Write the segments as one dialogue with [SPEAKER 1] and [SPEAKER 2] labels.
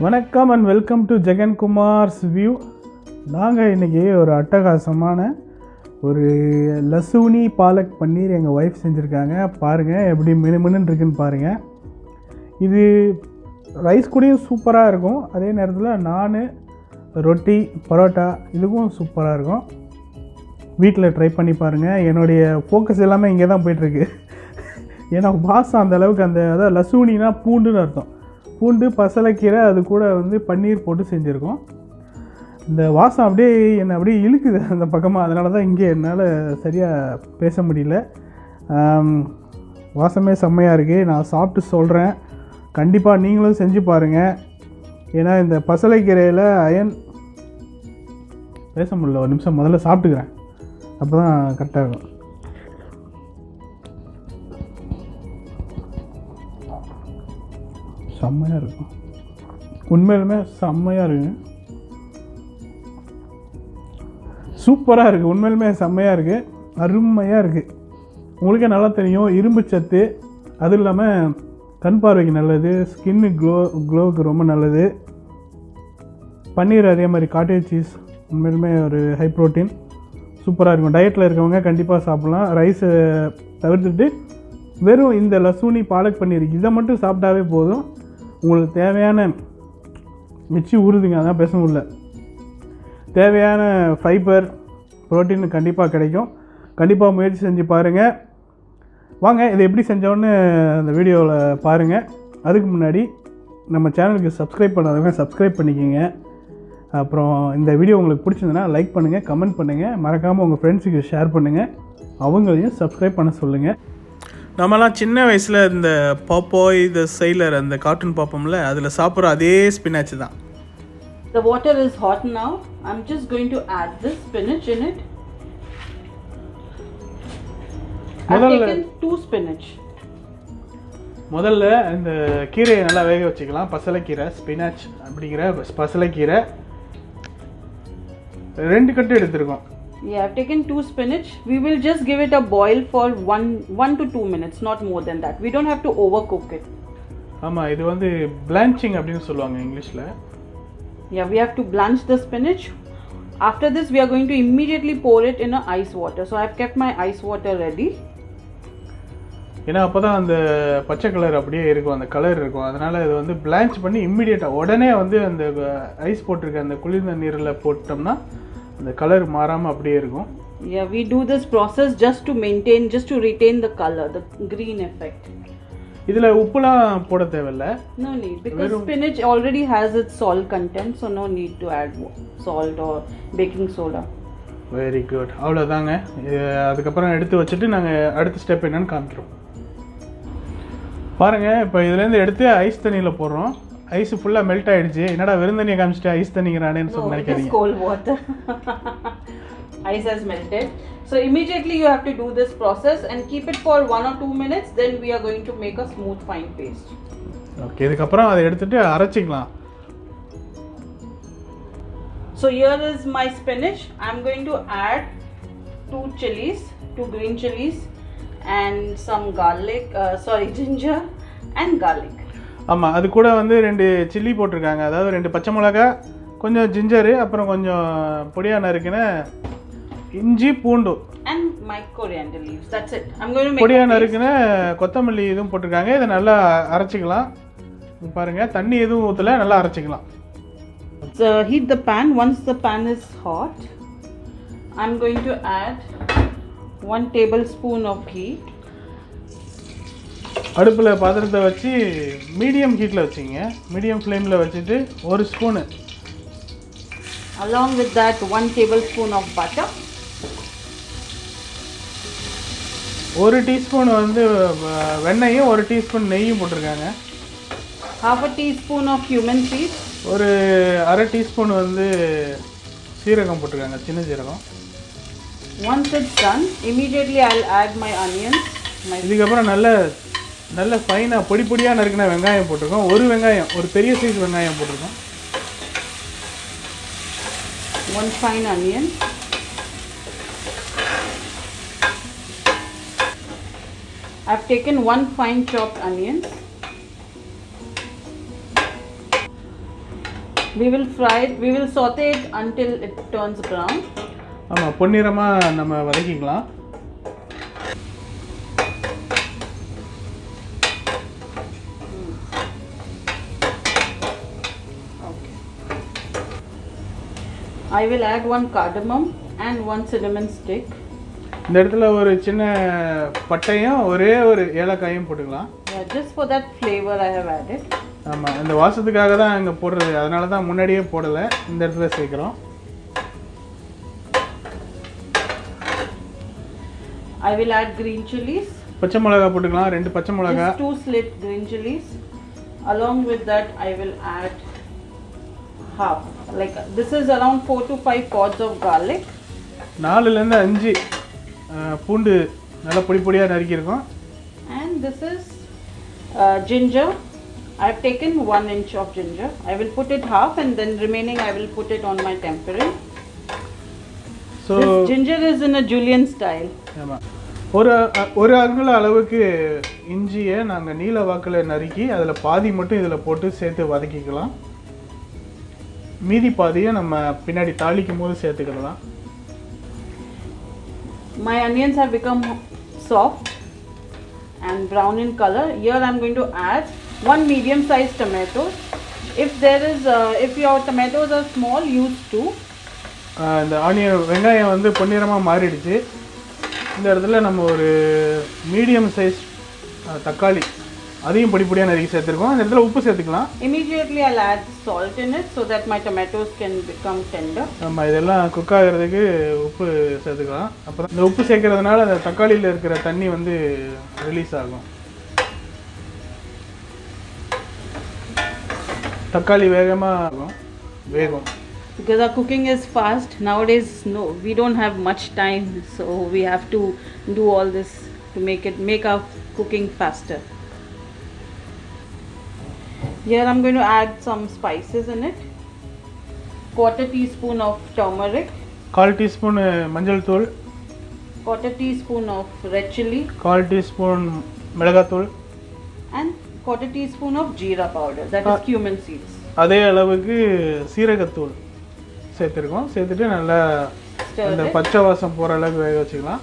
[SPEAKER 1] வணக்கம் and welcome to Jegan Kumar's view. நாங்கள் இன்றைக்கி ஒரு அட்டகாசமான ஒரு லசூனி பாலக் பன்னீர் எங்கள் ஒய்ஃப் செஞ்சுருக்காங்க. பாருங்கள் எப்படி மினுமினுன்னு இருக்குன்னு பாருங்கள். இது ரைஸ் கூடயும் சூப்பராக இருக்கும். அதே நேரத்தில் நான் ரொட்டி பரோட்டா இதுக்கும் சூப்பராக இருக்கும். வீட்டில் ட்ரை பண்ணி பாருங்கள். என்னுடைய ஃபோக்கஸ் எல்லாமே இங்கே தான் போய்ட்டுருக்கு. ஏன்னா வாசம் அந்தளவுக்கு அதாவது லசூனினா பூண்டுன்னு அர்த்தம். பூண்டு பசலைக்கீரை அது கூட பன்னீர் போட்டு செஞ்சுருக்கோம். இந்த வாசம் அப்படியே என்னை அப்படியே இழுக்குது அந்த பக்கமாக. அதனால தான் இங்கே என்னால் சரியாக பேச முடியல. வாசமே செம்மையாக இருக்குது. நான் சாப்பிட்டு சொல்கிறேன். கண்டிப்பாக நீங்களும் செஞ்சு பாருங்கள். ஏன்னா இந்த பசலைக்கீரையில் அயன் பேச முடியல. ஒரு நிமிஷம் முதல்ல சாப்பிட்டுக்கிறேன், அப்போ தான் கரெக்டாக இருக்கும். செம்மையாக இருக்கும், உண்மையிலுமே செம்மையாக இருக்குது, சூப்பராக இருக்குது, உண்மையிலுமே செம்மையாக இருக்குது, அருமையாக இருக்குது. உங்களுக்கே நல்லா தெரியும் இரும்பு சத்து, அதுவும் இல்லாமல் கண் பார்வைக்கு நல்லது, ஸ்கின்னு க்ளோவுக்கு ரொம்ப நல்லது. பன்னீர் அதே மாதிரி காட்டேஜ் சீஸ் உண்மையிலுமே ஒரு ஹை ப்ரோட்டீன், சூப்பராக இருக்கும். டயட்டில் இருக்கவங்க கண்டிப்பாக சாப்பிட்லாம். ரைஸை தவிர்த்துட்டு வெறும் இந்த லசூனி பாலக் பன்னீர் இதை மட்டும் சாப்பிட்டாவே போதும். உங்களுக்கு தேவையான மிச்சி ஊறுதுங்க, அதான் பேச முடியல. தேவையான ஃபைபர் ப்ரோட்டீன் கண்டிப்பாக கிடைக்கும். கண்டிப்பாக முயற்சி செஞ்சு பாருங்கள். வாங்க இதை எப்படி செஞ்சோன்னு அந்த வீடியோவில் பாருங்கள். அதுக்கு முன்னாடி நம்ம சேனலுக்கு சப்ஸ்கிரைப் பண்ணாதவங்க சப்ஸ்கிரைப் பண்ணிக்கோங்க. அப்புறம் இந்த வீடியோ உங்களுக்கு பிடிச்சிருந்தனா லைக் பண்ணுங்கள், கமெண்ட் பண்ணுங்கள், மறக்காமல் உங்கள் ஃப்ரெண்ட்ஸுக்கு ஷேர் பண்ணுங்கள், அவங்களையும் சப்ஸ்கிரைப் பண்ண சொல்லுங்கள். நம்மலாம் சின்ன வயசில் இந்த பாப்பாய் இந்த சைலர் அந்த கார்ட்டூன் பார்ப்போம்ல, அதில் சாப்பிட்ற அதே ஸ்பினாச் தான்.
[SPEAKER 2] The water is hot now. I'm just going to add this spinach in it. I've taken 2 spinach.
[SPEAKER 1] முதல்ல இந்த கீரையை நல்லா வேக வச்சுக்கலாம். பசலைக்கீரை, ஸ்பினாச் அப்படிங்கிற பசலைக்கீரை 2 கட்டு எடுத்துருக்கோம்.
[SPEAKER 2] Yeah, I've taken 2 spinach. We will just give it a boil for 1 to 2 minutes, not more than that. We don't have to overcook it.
[SPEAKER 1] ஆமாம், இது blanching அப்படின்னு சொல்லுவாங்க இங்கிலீஷில்.
[SPEAKER 2] Yeah, we have to blanch the spinach. After this, we are going to immediately pour it in a ice water. So I've kept my ice water ready.
[SPEAKER 1] ஏன்னா அப்போ தான் அந்த பச்சை கலர் அப்படியே இருக்கும், அந்த கலர் இருக்கும். அதனால் இது பிளான்ச் பண்ணி இம்மிடியேட்டாக உடனே அந்த ஐஸ் போட்டிருக்க அந்த குளிர்ந்த நீரில் போட்டோம்னா அந்த கலர் மாறாமல் அப்படியே இருக்கும்.
[SPEAKER 2] Yeah, we do this process just to retain the color, the green effect.
[SPEAKER 1] இதில் உப்புலாம் போட தேவையில்லை.
[SPEAKER 2] No need, because spinach already has its salt content, so no need to add salt or baking soda.
[SPEAKER 1] Very good, அவ்வளோதாங்க. அதுக்கப்புறம் எடுத்து வச்சுட்டு நாங்கள் அடுத்த ஸ்டெப் என்னன்னு காமிக்கிறோம். பாருங்கள், இப்போ இதுலேருந்து எடுத்து ஐஸ் தண்ணியில் போடுறோம். ஐஸ் ஃபுல்லாக மெல்ட் ஆகிடுச்சு. என்னடா வெறும் தண்ணியை காமிச்சிட்டு ஐஸ் தண்ணிங்கிறானேன்னு சொல்லி நினைக்காதீங்க.
[SPEAKER 2] cold water. Ice has melted. So immediately you have to do this process and keep it for 1 or 2 minutes. Then we are going to make a smooth fine paste.
[SPEAKER 1] Okay, இதுக்கப்புறம் அதை எடுத்துட்டு அரைச்சிக்கலாம்.
[SPEAKER 2] So here is my spinach. I'm going to add 2 green chilies and some ginger and garlic.
[SPEAKER 1] ஆமாம், அது கூட 2 chilli போட்டிருக்காங்க. அதாவது 2 பச்சை மிளகா, கொஞ்சம் ஜிஞ்சரு, அப்புறம் கொஞ்சம் பொடியாக நறுக்கின இஞ்சி பூண்டு
[SPEAKER 2] and my coriander leaves. That's it. I'm going to make
[SPEAKER 1] பொடியாக நறுக்கின கொத்தமல்லி இதுவும் போட்டிருக்காங்க. இதை நல்லா அரைச்சிக்கலாம். பாருங்கள், தண்ணி எதுவும் ஊற்றல, நல்லா அரைச்சிக்கலாம்.
[SPEAKER 2] So heat the pan. Once the pan is hot, I'm going to add 1 tablespoon of ghee.
[SPEAKER 1] அடுப்பில் பாத்திரத்தை வச்சு மீடியம் ஹீட்டில் வச்சுங்க. மீடியம் ஃப்ளேமில் வச்சுட்டு 1 spoon.
[SPEAKER 2] Along with that 1 tablespoon of butter.
[SPEAKER 1] 1 teaspoon வெண்ணெயும் 1 டீஸ்பூன் நெய்யும் போட்டிருக்காங்க.
[SPEAKER 2] Half a teaspoon of cumin seeds.
[SPEAKER 1] ஒரு அரை டீஸ்பூன் சீரகம் போட்டிருக்காங்க, சின்ன சீரகம்.
[SPEAKER 2] Once it's done, immediately I'll add my onions.
[SPEAKER 1] இதுக்கப்புறம் நல்ல ஃபைனாக பொடியாக நறுக்கின வெங்காயம் போட்டிருக்கோம். ஒரு பெரிய சைஸ் வெங்காயம் போட்டிருக்கோம்.
[SPEAKER 2] 1 fine onion. I've taken 1 fine chopped onion. We will fry it. We will saute it until it turns brown.
[SPEAKER 1] ஆமாம், பொன்னிறமாக நம்ம வதக்கிக்கலாம்.
[SPEAKER 2] Okay. I will add 1 cardamom and 1 cinnamon stick.
[SPEAKER 1] இந்த இடத்துல ஒரு சின்ன பட்டையும் ஒரே ஒரு ஏலக்காயும் போட்டுக்கலாம்.
[SPEAKER 2] Yeah, just for that flavor I have added.
[SPEAKER 1] ஆமாம், இந்த வாசத்துக்காக தான் இங்கே போடுறது, அதனால தான் முன்னாடியே போடலை, இந்த இடத்துல சேர்க்குறோம்.
[SPEAKER 2] I will add green chilies.
[SPEAKER 1] பச்சை மிளகா போட்டுக்கலாம், 2 பச்சை மிளகா.
[SPEAKER 2] Just 2 slit green chilies. Along with that I will add half. Like this is around 4 to 5 pods of garlic.
[SPEAKER 1] 4லேருந்து 5 பூண்டு நல்லா பொடி பொடியாக நறுக்கியிருக்கோம்.
[SPEAKER 2] And this is ginger. I have taken 1 inch of ginger. I will put it half and then remaining I will put it on my tempering.
[SPEAKER 1] So
[SPEAKER 2] this ginger is in a julienne style.
[SPEAKER 1] ஆமாம், ஒரு அங்குல அளவுக்கு இஞ்சியை நாங்கள் நீல வாக்கில் நறுக்கி அதில் பாதி மட்டும் இதில் போட்டு சேர்த்து வதக்கிக்கலாம். மீதி பாதியை நம்ம பின்னாடி தாளிக்கும் போது சேர்த்துக்கலாம்.
[SPEAKER 2] My onions have become soft and brown in color. Here I am going to add 1 medium sized tomato. If your tomatoes are small, use 2.
[SPEAKER 1] இந்த வெங்காயம் வந்து பொன்னிறமாக மாறிடுச்சு. இந்த இடத்துல நம்ம ஒரு மீடியம் சைஸ் தக்காளி அதையும் பொடி பொடியாக நறுக்கி சேர்த்துருக்கோம். இந்த இடத்துல உப்பு சேர்த்துக்கலாம்.
[SPEAKER 2] Immediately I'll add salt in it so that my tomatoes can become tender.
[SPEAKER 1] நம்ம இதெல்லாம் குக் ஆகிறதுக்கு உப்பு சேர்த்துக்கலாம். அப்புறம் இந்த உப்பு சேர்க்கறதுனால அந்த தக்காளியில் இருக்கிற தண்ணி வந்து ரிலீஸ் ஆகும். தக்காளி வேகமாக வேகும்.
[SPEAKER 2] Because our cooking is fast nowadays, no, we don't have much time, so we have to do all this to make our cooking faster. Here I'm going to add some spices in it. 1/4 teaspoon of turmeric,
[SPEAKER 1] 1/4 teaspoon மஞ்சள் தூள்,
[SPEAKER 2] 1/4 teaspoon of red chili,
[SPEAKER 1] 1/4 teaspoon மிளகாத்தூள்,
[SPEAKER 2] and 1/4 teaspoon of jeera powder, that is cumin seeds.
[SPEAKER 1] அதே அளவுக்கு சீரகத்தூள் சேர்த்துருக்கோம். சேர்த்துட்டு நல்லா அந்த பச்சை வாசம் போகிற அளவுக்கு வேக வச்சுக்கலாம்.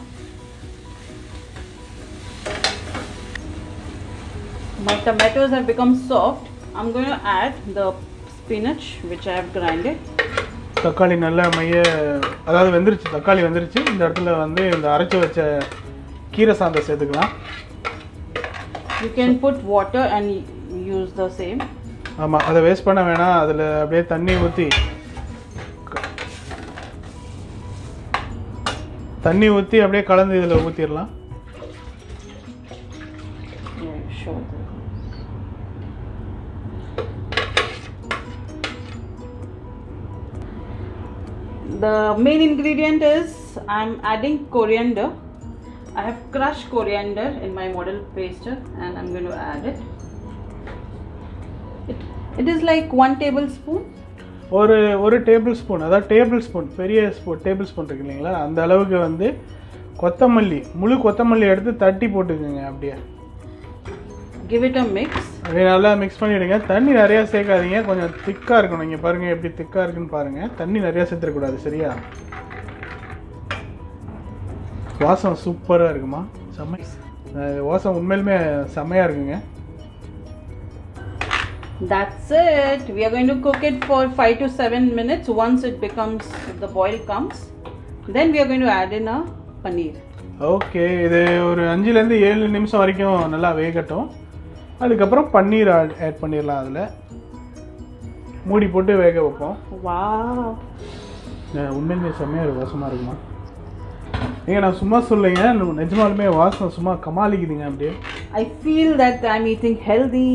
[SPEAKER 2] My tomatoes have become soft. I'm going to add the spinach which I have grinded.
[SPEAKER 1] தக்காளி நல்லா அதாவது வெந்துருச்சு, தக்காளி வெந்துருச்சு. இந்த இடத்துல வந்து இந்த அரைச்சி வச்ச கீரை சாந்தை சேர்த்துக்கலாம்.
[SPEAKER 2] You can put water and use the same.
[SPEAKER 1] ஆமாம், அதை வேஸ்ட் பண்ண வேணாம். அதில் அப்படியே தண்ணி ஊற்றி அப்படியே கலந்து இதில் ஊற்றிடலாம்.
[SPEAKER 2] The main ingredient is I'm adding coriander. I have crushed coriander in my model paster and I'm going to add it. It is like 1 tablespoon.
[SPEAKER 1] ஒரு டேபிள் ஸ்பூன், அதாவது டேபிள் ஸ்பூன், பெரிய டேபிள் ஸ்பூன் இருக்கு இல்லைங்களா, அந்த அளவுக்கு வந்து கொத்தமல்லி, முழு கொத்தமல்லி எடுத்து தட்டி போட்டுக்குங்க. அப்படியே
[SPEAKER 2] give it a mix.
[SPEAKER 1] அப்படியே நல்லா மிக்ஸ் பண்ணிவிடுங்க. தண்ணி நிறையா சேர்க்காதீங்க, கொஞ்சம் திக்காக இருக்கணும். இங்கே பாருங்கள் எப்படி திக்காக இருக்குன்னு பாருங்கள். தண்ணி நிறையா சேர்த்துடக்கூடாது, சரியா? வாசம் சூப்பராக இருக்குமா, வாசம் உண்மையிலுமே செம்மையாக இருக்குங்க.
[SPEAKER 2] That's it. We are going to cook it for 5 to 7 minutes. Once it becomes, the boil comes, then we are going to add in a paneer.
[SPEAKER 1] Okay, இது ஒரு 5லேருந்து 7 நிமிஷம் வரைக்கும் நல்லா வேகட்டும். அதுக்கப்புறம் பன்னீர் ஆட் பண்ணிடலாம். அதில் மூடி போட்டு வேக வைப்போம்.
[SPEAKER 2] Wow.
[SPEAKER 1] உண்மையிலுமே செம்மையாக வாசமாக இருக்குமா? நான் சும்மா சொல்லுங்க, நிஜமாலுமே வாசம் சும்மா கமாலிக்குதுங்க. அப்படியே
[SPEAKER 2] I feel that I'm eating healthy.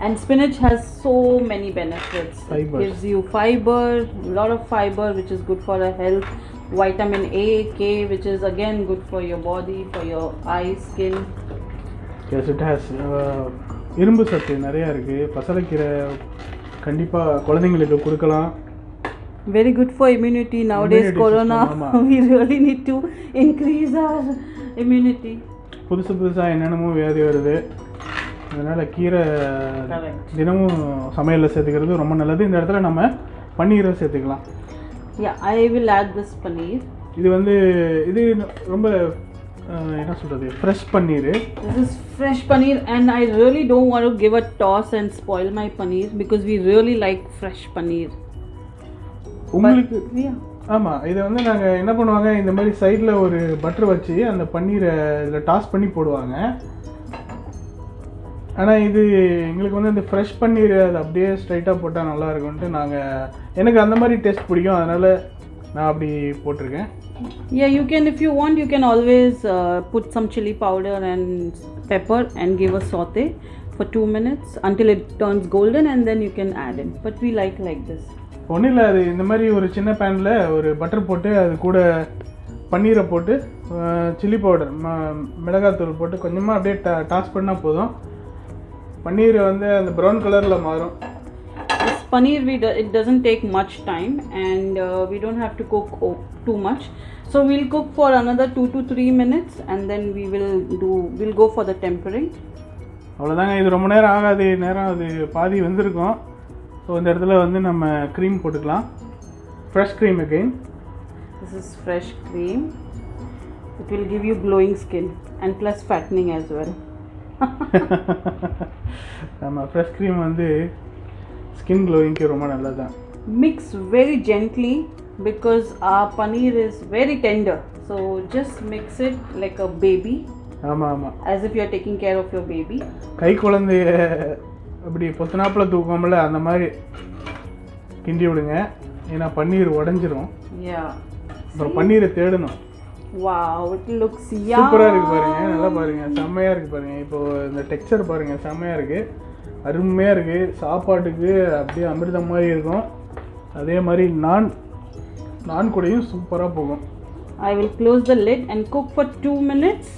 [SPEAKER 2] And spinach has so many benefits.
[SPEAKER 1] Fibers.
[SPEAKER 2] It gives you fiber, a lot of fiber which is good for our health. Vitamin A, K which is again good for your body, for your eyes, skin.
[SPEAKER 1] Yes, it has. இரும்பு சத்து நிறையா இருக்குது. பசலைக்கீரை கண்டிப்பாக குழந்தைங்களுக்கு கொடுக்கலாம்.
[SPEAKER 2] Very good for immunity. Nowadays corona, we really need to increase our immunity.
[SPEAKER 1] புதுசாக என்னென்னமோ வியாதி வருது. அதனால் கீரை
[SPEAKER 2] Correct.
[SPEAKER 1] தினமும் சமையலில் சேர்த்துக்கிறது ரொம்ப நல்லது. இந்த இடத்துல நம்ம பன்னீரை சேர்த்துக்கலாம்.
[SPEAKER 2] Yeah, I will add this paneer.
[SPEAKER 1] இது வந்து இது ரொம்ப என்ன சொல்கிறது, fresh paneer.
[SPEAKER 2] This is fresh paneer and I really don't want to give a toss and spoil my paneer because we really like fresh paneer.
[SPEAKER 1] உங்களுக்கு
[SPEAKER 2] Yeah.
[SPEAKER 1] ஆமாம், இதை வந்து நாங்கள் என்ன பண்ணுவாங்க, இந்த மாதிரி சைடில் ஒரு பட்டர் வச்சு அந்த பன்னீரை இதில் டாஸ் பண்ணி போடுவாங்க. ஆனால் இது எங்களுக்கு வந்து இந்த ஃப்ரெஷ் பன்னீர் அது அப்படியே ஸ்ட்ரைட்டாக போட்டால் நல்லா இருக்கும்ன்ட்டு எனக்கு அந்த மாதிரி டேஸ்ட் பிடிக்கும், அதனால் நான் அப்படி போட்டிருக்கேன்.
[SPEAKER 2] Yeah, you can, if you want, you can always put some chili powder and pepper and give a saute for 2 minutes until it turns golden and then you can add in. But we like this.
[SPEAKER 1] ஒன்றும் இல்லை, அது இந்த மாதிரி ஒரு சின்ன பேனில் ஒரு butter போட்டு அது கூட பன்னீரை போட்டு சில்லி பவுடர் மிளகாத்தூள் போட்டு கொஞ்சமாக அப்படியே டாஸ் பண்ணால் போதும். பன்னீர் வந்து அந்த ப்ரௌன் கலரில் மாறும்.
[SPEAKER 2] This paneer, it doesn't take much time and we don't have to cook too much. So we'll cook for another 2 to 3 minutes and then we'll go for the tempering.
[SPEAKER 1] அவ்வளோதாங்க, இது ரொம்ப நேரம் ஆகாது, நேரம் அது பாதி வந்திருக்கும். ஸோ இந்த இடத்துல வந்து நம்ம க்ரீம் போட்டுக்கலாம். Fresh cream again.
[SPEAKER 2] This is fresh cream. It will give you glowing skin and plus fattening as well.
[SPEAKER 1] நம்ம ஃப்ரெஷ் க்ரீம் வந்து ஸ்கின் க்ளோயிங்க்கு ரொம்ப நல்லது தான்.
[SPEAKER 2] Mix very gently because our paneer is very tender. So just mix it like a baby.
[SPEAKER 1] ஆமாம்,
[SPEAKER 2] As if you are taking care of your baby.
[SPEAKER 1] கை குழந்தைய அப்படி பொத்தனாப்பில் தூக்கமில்ல அந்த மாதிரி கிண்டி விடுங்க, ஏன்னா பன்னீர் உடஞ்சிரும்.
[SPEAKER 2] Yeah.
[SPEAKER 1] அப்புறம் பன்னீரை தேடணும்.
[SPEAKER 2] Wow, it looks
[SPEAKER 1] சூப்பராக இருக்குது பாருங்க, நல்லா பாருங்க, செம்மையாக இருக்குது பாருங்க. இப்போது இந்த டெக்ஸ்சர் பாருங்க, செம்மையாக இருக்குது, அருமையாக இருக்குது. சாப்பாட்டுக்கு அப்படியே அமிர்தம் மாதிரி இருக்கும். அதே மாதிரி நான் கூடயும் சூப்பராக போகும்.
[SPEAKER 2] I will close the lid and cook for 2 minutes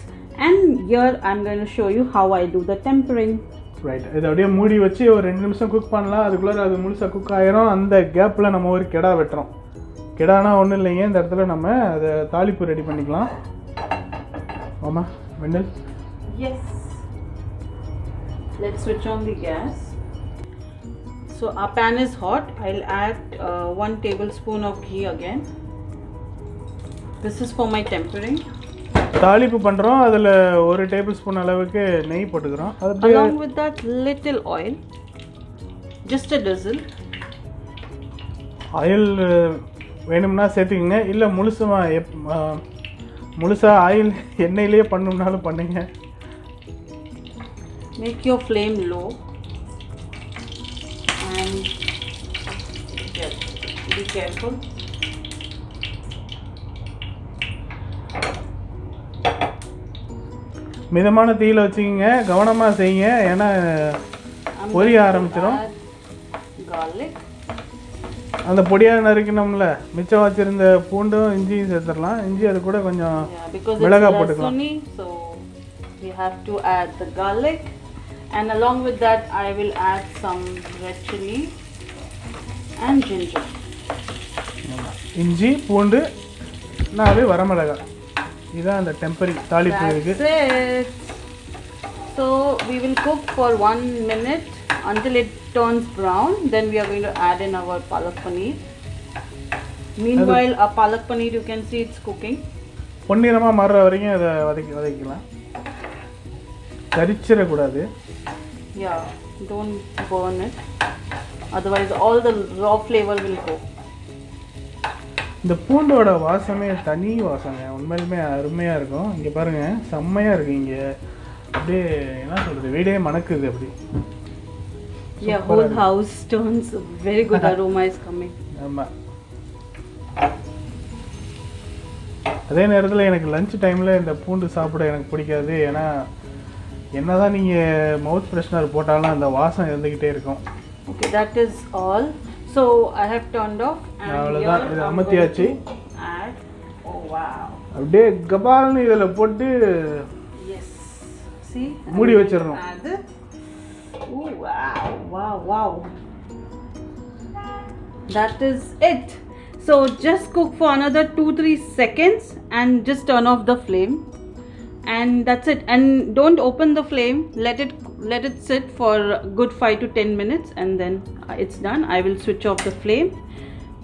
[SPEAKER 2] and here I'm going to show you how I do the tempering.
[SPEAKER 1] Right, இதை அப்படியே மூடி வச்சு ஒரு 2 நிமிஷம் குக் பண்ணலாம். அதுக்குள்ளே அது முழுசாக குக் ஆயிரும். அந்த கேப்பில் நம்ம ஒரு கெடா வெட்டுறோம். கெடானா ஒன்றும் இல்லைங்க, இந்த இடத்துல நம்ம அதை தாளிப்பு ரெடி பண்ணிக்கலாம். ஆமாம் வெண்ணல்.
[SPEAKER 2] Yes. Let's switch on the gas. So our pan is hot. I'll add 1 tablespoon of ghee again. This is for my tempering.
[SPEAKER 1] தாளிப்பு பண்ணுறோம், அதில் 1 டேபிள் ஸ்பூன் அளவுக்கு நெய் போட்டுக்கிறோம். அது
[SPEAKER 2] Along with that little oil, just a drizzle.
[SPEAKER 1] Oil வேணும்னா சேர்த்துக்கிங்க, இல்லை முழுசாக ஆயில் எண்ணெயிலே பண்ணணும்னாலும் பண்ணுங்க.
[SPEAKER 2] Make your flame low and be careful.
[SPEAKER 1] மிதமான தீயில் வச்சுக்கிங்க, கவனமாக செய்யுங்க, ஏன்னா பொரிய ஆரம்பிச்சிடும்.
[SPEAKER 2] Garlic.
[SPEAKER 1] அந்த பொடியாக நறுக்கணும்ல, மிச்சம் வச்சுருந்த பூண்டும் இஞ்சியும் சேர்த்துடலாம். இஞ்சி அது கூட கொஞ்சம் மிளகாய் போட்டுக்கலாம்.
[SPEAKER 2] So we have to add the garlic and along with that I will add some red chili and ginger.
[SPEAKER 1] இஞ்சி பூண்டு 4 வரமிளகாய், இதுதான் அந்த டெம்பரிங் தாளிப்பு இருக்கு.
[SPEAKER 2] So we will cook for 1 minute until it turns brown. Then we are going to add in our palak paneer. Meanwhile our palak paneer, you can see it's cooking.
[SPEAKER 1] பொன்னிறமாக மாறுற வரைக்கும் அதை வதக்கிக்கலாம். கரிச்சிடக்கூடாது.
[SPEAKER 2] Yeah, don't burn it, otherwise all the raw flavor will go.
[SPEAKER 1] இந்த பூண்டோட வாசமே தனி வாசனை, உண்மையிலுமே அருமையாக இருக்கும். இங்கே பாருங்கள், செம்மையாக இருக்குது. இங்கே அப்படியே என்ன சொல்கிறது, வீடே மணக்குது அப்படி.
[SPEAKER 2] Yeah, whole house turns, very good aroma is coming.
[SPEAKER 1] ஆமாம். அதே நேரத்தில் எனக்கு லஞ்ச் டைமில் இந்த பூண்டு சாப்பிட எனக்கு பிடிக்காது, ஏன்னா என்ன தான் நீங்கள் மவுத் ஃப்ரெஷ்னர் போட்டாலும் அந்த வாசம் இருந்துக்கிட்டே இருக்கும்.
[SPEAKER 2] Okay, that is all. So I have turned off and
[SPEAKER 1] அவ்வளோதான், இது அமர்த்தியாச்சு.
[SPEAKER 2] Add. Oh wow.
[SPEAKER 1] அப்படியே கபால்னு இதில் போட்டு
[SPEAKER 2] Yes. See?
[SPEAKER 1] மூடி வச்சிடணும்.
[SPEAKER 2] Add. Oh wow, wow, wow. That is it. So just cook for another 2-3 seconds and just turn off the flame. And that's it. And don't open the flame. Let it let it sit for a good 5 to 10 minutes and then it's done. I will switch off the flame.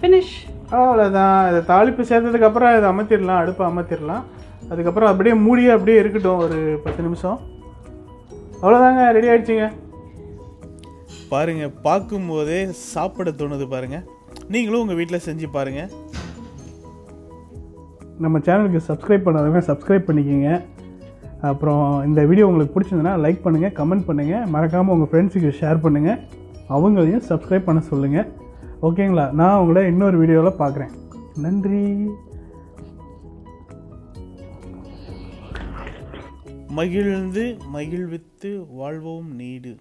[SPEAKER 2] Finish.
[SPEAKER 1] அவ்வளோதான். இதை தாளிப்பு சேர்த்ததுக்கப்புறம் இதை அமர்த்திடலாம், அடுப்பை அமர்த்திடலாம். அதுக்கப்புறம் அப்படியே மூடியே அப்படியே இருக்கட்டும் ஒரு 10 நிமிஷம். அவ்வளோதாங்க, ரெடி ஆகிடுச்சிங்க. பாருங்கள், பார்க்கும்போதே சாப்பிட தோணுது பாருங்கள். நீங்களும் உங்கள் வீட்டில் செஞ்சு பாருங்கள். நம்ம சேனலுக்கு சப்ஸ்கிரைப் பண்ணாதவங்க சப்ஸ்கிரைப் பண்ணிக்கோங்க. அப்புறம் இந்த வீடியோ உங்களுக்கு பிடிச்சிருந்தனா லைக் பண்ணுங்கள், கமெண்ட் பண்ணுங்கள், மறக்காமல் உங்கள் ஃப்ரெண்ட்ஸுக்கு ஷேர் பண்ணுங்கள், அவங்களையும் சப்ஸ்கிரைப் பண்ண சொல்லுங்கள். ஓகேங்களா? நான் உங்களை இன்னொரு வீடியோவில் பார்க்குறேன். நன்றி. மகிழ்ந்து மகிழ்வித்து வாழ்வோம் நீடு.